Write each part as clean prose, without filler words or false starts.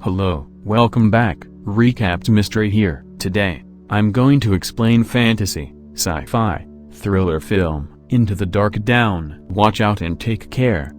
Hello, welcome back, Recapped Mystery here. Today, I'm going to explain fantasy, sci-fi, thriller film, Into the Dark Down. Watch out and take care.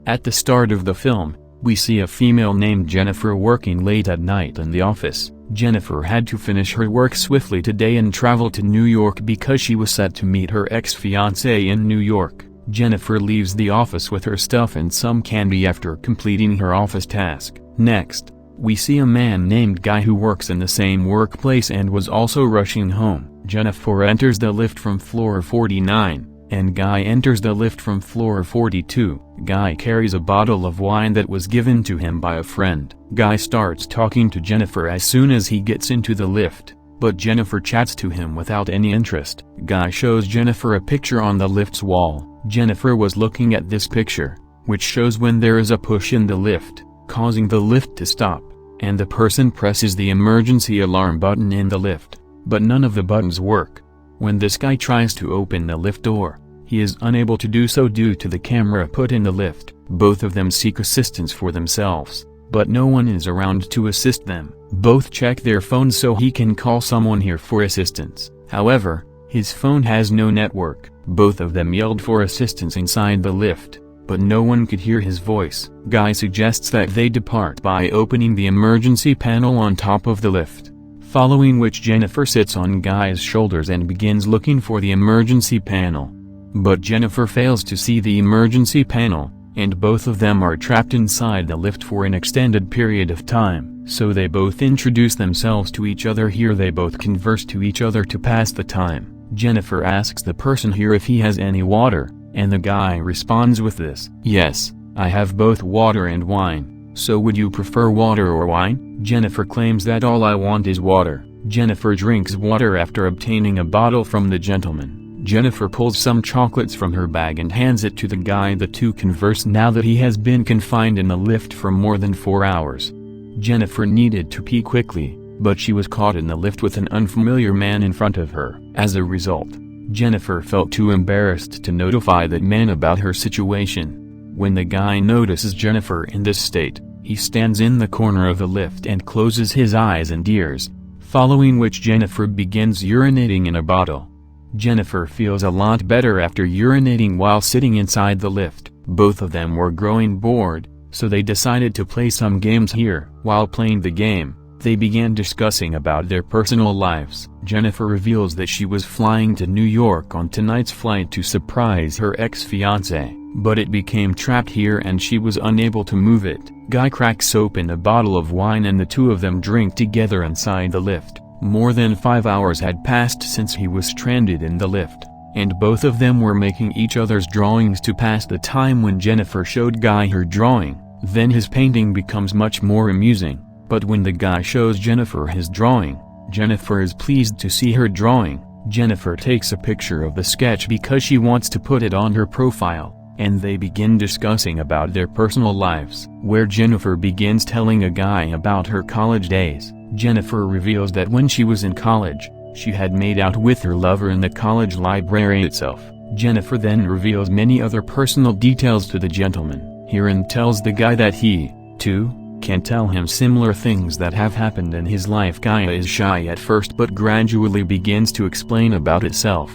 At the start of the film, we see a female named Jennifer working late at night in the office. Jennifer had to finish her work swiftly today and travel to New York because she was set to meet her ex-fiancé in New York. Jennifer leaves the office with her stuff and some candy after completing her office task. Next, we see a man named Guy who works in the same workplace and was also rushing home. Jennifer enters the lift from floor 49, and Guy enters the lift from floor 42. Guy carries a bottle of wine that was given to him by a friend. Guy starts talking to Jennifer as soon as he gets into the lift, but Jennifer chats to him without any interest. Guy shows Jennifer a picture on the lift's wall. Jennifer was looking at this picture, which shows when there is a push in the lift, causing the lift to stop, and the person presses the emergency alarm button in the lift, but none of the buttons work. When this guy tries to open the lift door, he is unable to do so due to the camera put in the lift. Both of them seek assistance for themselves, but no one is around to assist them. Both check their phones so he can call someone here for assistance. However, his phone has no network. Both of them yelled for assistance inside the lift, but no one could hear his voice. Guy suggests that they depart by opening the emergency panel on top of the lift, following which Jennifer sits on Guy's shoulders and begins looking for the emergency panel. But Jennifer fails to see the emergency panel, and both of them are trapped inside the lift for an extended period of time. So they both introduce themselves to each other here. They both converse to each other to pass the time. Jennifer asks the person here if he has any water, and the guy responds with this: "Yes, I have both water and wine. So would you prefer water or wine?" Jennifer claims that all I want is water. Jennifer drinks water after obtaining a bottle from the gentleman. Jennifer pulls some chocolates from her bag and hands it to the guy. The two converse now that he has been confined in the lift for more than 4 hours. Jennifer needed to pee quickly, but she was caught in the lift with an unfamiliar man in front of her. As a result, Jennifer felt too embarrassed to notify that man about her situation. When the guy notices Jennifer in this state, he stands in the corner of the lift and closes his eyes and ears, following which Jennifer begins urinating in a bottle. Jennifer feels a lot better after urinating while sitting inside the lift. Both of them were growing bored, so they decided to play some games here. While playing the game, they began discussing about their personal lives. Jennifer reveals that she was flying to New York on tonight's flight to surprise her ex-fiancé, but it became trapped here and she was unable to move it. Guy cracks open a bottle of wine and the two of them drink together inside the lift. More than 5 hours had passed since he was stranded in the lift, and both of them were making each other's drawings to pass the time. When Jennifer showed Guy her drawing, then his painting becomes much more amusing. But when the guy shows Jennifer his drawing, Jennifer is pleased to see her drawing. Jennifer takes a picture of the sketch because she wants to put it on her profile, and they begin discussing about their personal lives, where Jennifer begins telling a guy about her college days. Jennifer reveals that when she was in college, she had made out with her lover in the college library itself. Jennifer then reveals many other personal details to the gentleman here and tells the guy that he, too, can tell him similar things that have happened in his life. Guy is shy at first but gradually begins to explain about itself.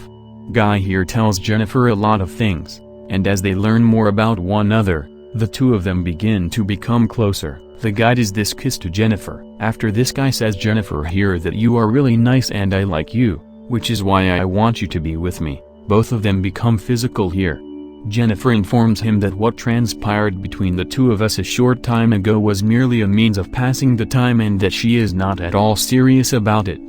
Guy here tells Jennifer a lot of things, and as they learn more about one another, the two of them begin to become closer. The guy does this kiss to Jennifer. After this, Guy says, "Jennifer, here that you are really nice and I like you, which is why I want you to be with me." Both of them become physical here. Jennifer informs him that what transpired between the two of us a short time ago was merely a means of passing the time and that she is not at all serious about it,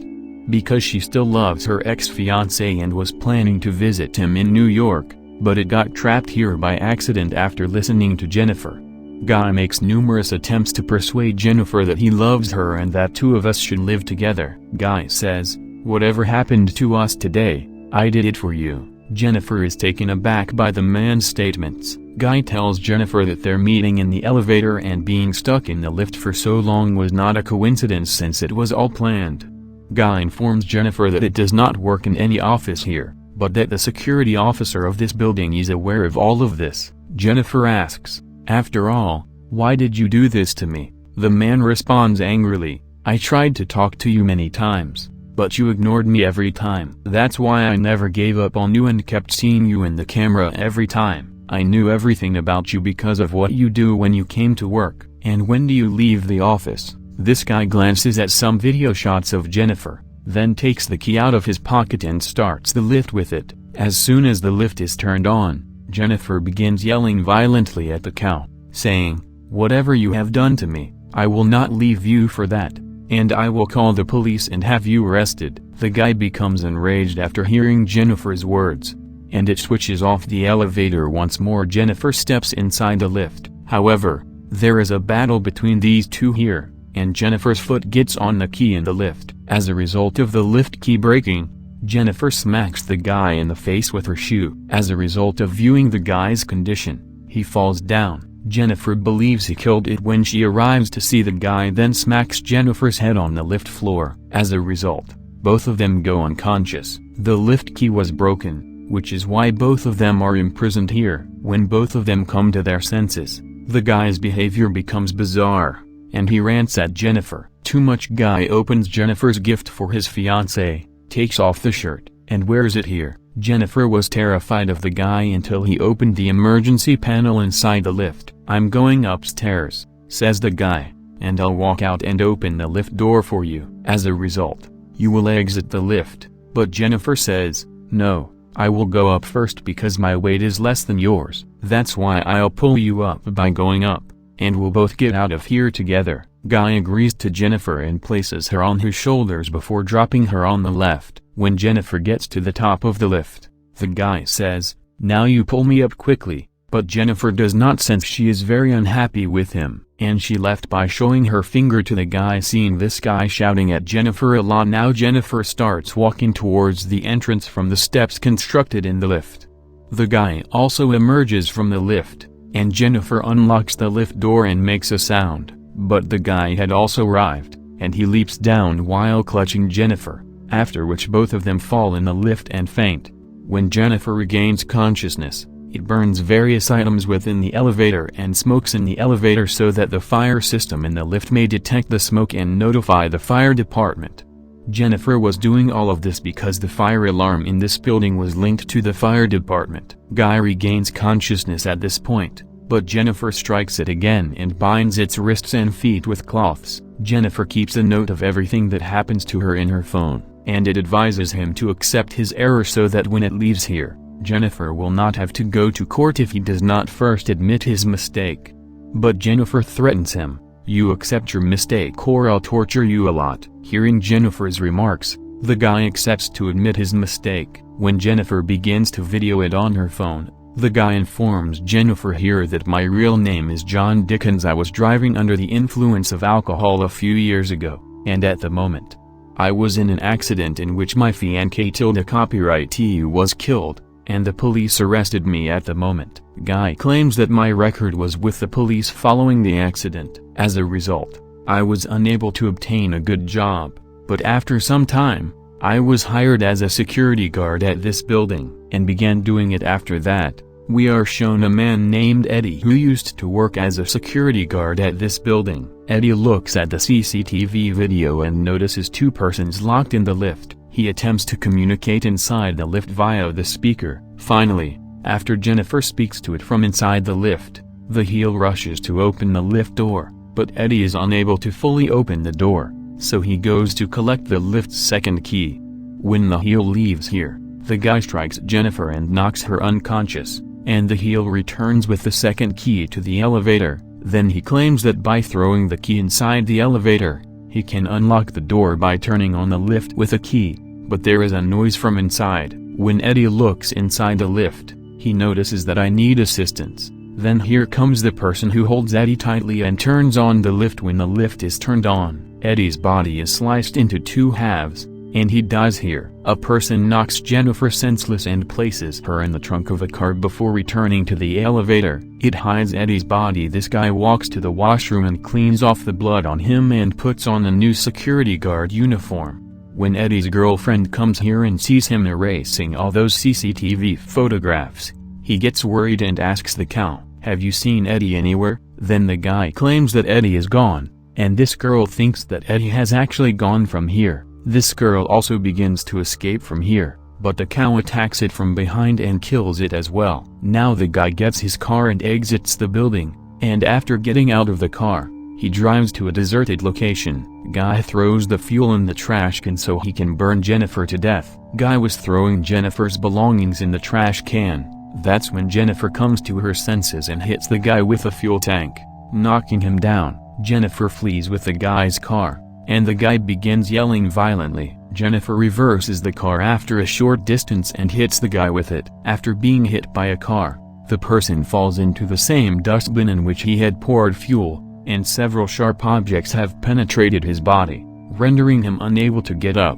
because she still loves her ex-fiancé and was planning to visit him in New York, but it got trapped here by accident. After listening to Jennifer, Guy makes numerous attempts to persuade Jennifer that he loves her and that two of us should live together. Guy says, "Whatever happened to us today, I did it for you." Jennifer is taken aback by the man's statements. Guy tells Jennifer that their meeting in the elevator and being stuck in the lift for so long was not a coincidence since it was all planned. Guy informs Jennifer that it does not work in any office here, but that the security officer of this building is aware of all of this. Jennifer asks, "After all, Why did you do this to me? The man responds angrily, I tried to talk to you many times, but you ignored me every time. That's why I never gave up on you and kept seeing you in the camera every time. I knew everything about you because of what you do when you came to work. And when do you leave the office? This guy glances at some video shots of Jennifer, then takes the key out of his pocket and starts the lift with it. As soon as the lift is turned on, Jennifer begins yelling violently at the cow, saying, whatever you have done to me, I will not leave you for that, and I will call the police and have you arrested. The guy becomes enraged after hearing Jennifer's words, and it switches off the elevator once more. Jennifer steps inside the lift. However, there is a battle between these two here, and Jennifer's foot gets on the key in the lift. As a result of the lift key breaking, Jennifer smacks the guy in the face with her shoe. As a result of viewing the guy's condition, he falls down. Jennifer believes he killed it when she arrives to see the guy then smacks Jennifer's head on the lift floor. As a result, both of them go unconscious. The lift key was broken, which is why both of them are imprisoned here. When both of them come to their senses, the guy's behavior becomes bizarre, and he rants at Jennifer. Too much. Guy opens Jennifer's gift for his fiancée, takes off the shirt, and wears it here. Jennifer was terrified of the guy until he opened the emergency panel inside the lift. I'm going upstairs, says the guy, and I'll walk out and open the lift door for you. As a result, you will exit the lift, but Jennifer says, no, I will go up first because my weight is less than yours. That's why I'll pull you up by going up, and we'll both get out of here together. Guy agrees to Jennifer and places her on his shoulders before dropping her on the left. When Jennifer gets to the top of the lift, the guy says, now you pull me up quickly, but Jennifer does not sense she is very unhappy with him, and she left by showing her finger to the guy. Seeing this guy shouting at Jennifer a lot now, Jennifer starts walking towards the entrance from the steps constructed in the lift. The guy also emerges from the lift, and Jennifer unlocks the lift door and makes a sound. But the guy had also arrived, and he leaps down while clutching Jennifer, after which both of them fall in the lift and faint. When Jennifer regains consciousness, it burns various items within the elevator and smokes in the elevator so that the fire system in the lift may detect the smoke and notify the fire department. Jennifer was doing all of this because the fire alarm in this building was linked to the fire department. Guy regains consciousness at this point, but Jennifer strikes it again and binds its wrists and feet with cloths. Jennifer keeps a note of everything that happens to her in her phone, and it advises him to accept his error so that when it leaves here, Jennifer will not have to go to court if he does not first admit his mistake. But Jennifer threatens him, you accept your mistake or I'll torture you a lot. Hearing Jennifer's remarks, the guy accepts to admit his mistake. When Jennifer begins to video it on her phone, the guy informs Jennifer here that my real name is John Dickens. I was driving under the influence of alcohol a few years ago, and at the moment, I was in an accident in which my fiancée Tilda copyright was killed, and the police arrested me at the moment. Guy claims that my record was with the police following the accident. As a result, I was unable to obtain a good job, but after some time, I was hired as a security guard at this building, and began doing it after that. We are shown a man named Eddie who used to work as a security guard at this building. Eddie looks at the CCTV video and notices two persons locked in the lift. He attempts to communicate inside the lift via the speaker. Finally, after Jennifer speaks to it from inside the lift, the heel rushes to open the lift door, but Eddie is unable to fully open the door, so he goes to collect the lift's second key. When the heel leaves here, the guy strikes Jennifer and knocks her unconscious, and the heel returns with the second key to the elevator. Then he claims that by throwing the key inside the elevator, he can unlock the door by turning on the lift with a key, but there is a noise from inside. When Eddie looks inside the lift, he notices that I need assistance. Then here comes the person who holds Eddie tightly and turns on the lift. When the lift is turned on, Eddie's body is sliced into two halves, and he dies here. A person knocks Jennifer senseless and places her in the trunk of a car before returning to the elevator. It hides Eddie's body. This guy walks to the washroom and cleans off the blood on him and puts on a new security guard uniform. When Eddie's girlfriend comes here and sees him erasing all those CCTV photographs, he gets worried and asks the cow, "Have you seen Eddie anywhere?" Then the guy claims that Eddie is gone, and this girl thinks that Eddie has actually gone from here. This girl also begins to escape from here, but the cow attacks it from behind and kills it as well. Now the guy gets his car and exits the building, and after getting out of the car, he drives to a deserted location. Guy throws the fuel in the trash can so he can burn Jennifer to death. Guy was throwing Jennifer's belongings in the trash can. That's when Jennifer comes to her senses and hits the guy with a fuel tank, knocking him down. Jennifer flees with the guy's car, and the guy begins yelling violently. Jennifer reverses the car after a short distance and hits the guy with it. After being hit by a car, the person falls into the same dustbin in which he had poured fuel, and several sharp objects have penetrated his body, rendering him unable to get up.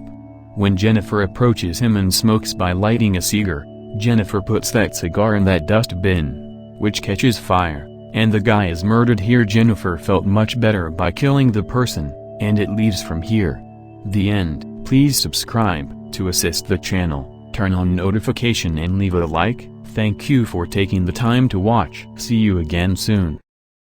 When Jennifer approaches him and smokes by lighting a cigar, Jennifer puts that cigar in that dustbin, which catches fire, and the guy is murdered here. Jennifer felt much better by killing the person, and it leaves from here. The end. Please subscribe to assist the channel, turn on notification and leave a like. Thank you for taking the time to watch. See you again soon.